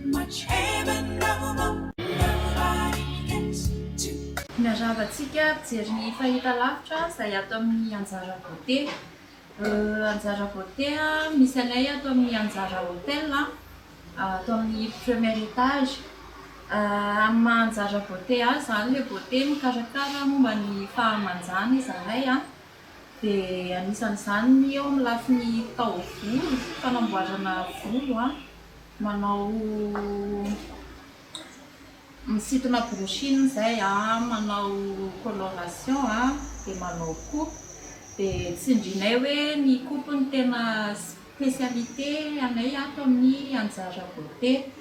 much heaven no more. Nobody gets to. Miaravatsika pijery ny fahita lavitra izay ato amin'ny Anjara Beauté. Anjara Beauté misy anay ato amin'ny Anjara Hotel ato amin'ny premier étage. Amin'ny Anjara Beauté zany le beauté mikarakara momba ny fahamanjana izanay dia anisan'izany eo amin'ny lafiny taovolo, fanamboarana volo manao misintona brushing izay manao coloration dia manao coupe dia tsindrinay hoe ny coupe ny tena spécialité anay ato amin'ny Anjara Beauté.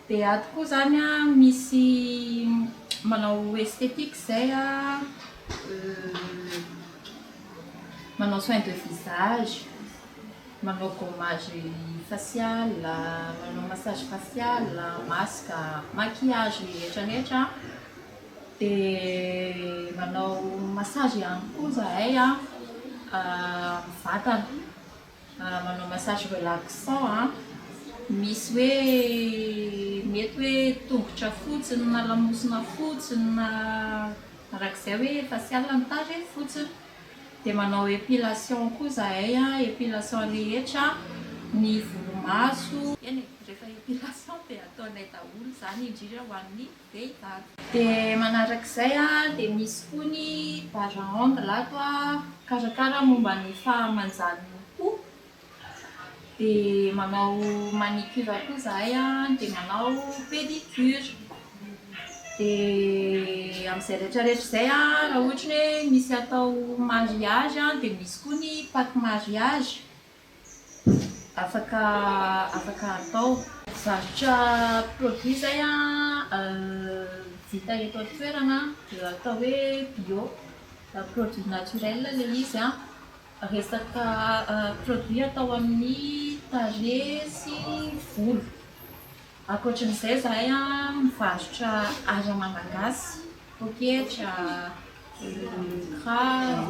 Dia ato koa zany misy manao esthétique izay manao soin de visage, manao gommage facial, manao massage facial, masque, maquillage rehetrarehetra, dia manao massage ihany koa zahay vatana, manao massage relaxant misy hoe mety hoe tongotra fotsiny na lamosina fotsiny na arak'izay hoe facial ny tazy fotsiny. Dia manao épilation koa zahay épilation rehetra, ny volomaso. Rehefa épilation dia ataonay daholo zany indrindra ho an'ny vehivavy. Dia manarak'izay dia misy koa ny barre à ongles ato karakara momba ny fahamanjan'ny hoho. Dia manao manicure koa zahay dia manao pédicure. Dia amin'izay rehetrarehetra izay raha ohatra hoe misy atao mariage dia misy koa ny paque mariage afaka atao. Mivarotra produit zay vita eto an-toerana dia atao hoe bio, produit naturel le izy resaka produit atao amin'ny tarehy sy volo. Ankoatran'izay zahay mivarotra hazo malagasy, poketra, crave,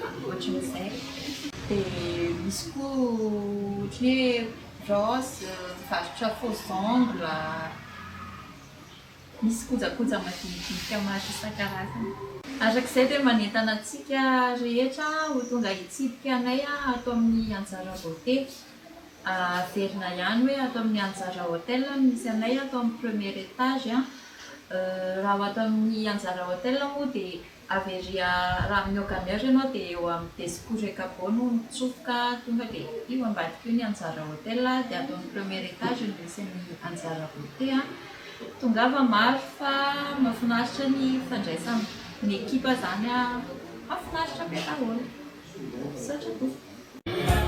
ankoatran'izay. Dia misy koa ohatra hoe brosse, mivarotra faux ongles, misy kojakoja madinidinika maro isan-karazany. Arak'izay dia manentana antsika rehetra ho tonga hitsidika anay ato amin'ny Anjara Beauté. Averina ihany hoe ato amin'ny Anjara Hotel misy anay ato amin'ny premier étage. Raha ato amin'ny Anjara Hotel moa dia averia raha mioka mihaatra ianao dia eo amin'ny Descourgecabo no mitsofoka tonga dia io ambadika io ny Anjara Hotel dia ato amin'ny premier étage no misy ny Anjara Beauté. Tongava maro fa mahafinaritra ny fandraisana ny ekipa zany mahafinaritra be daholo. Saotra tompoko.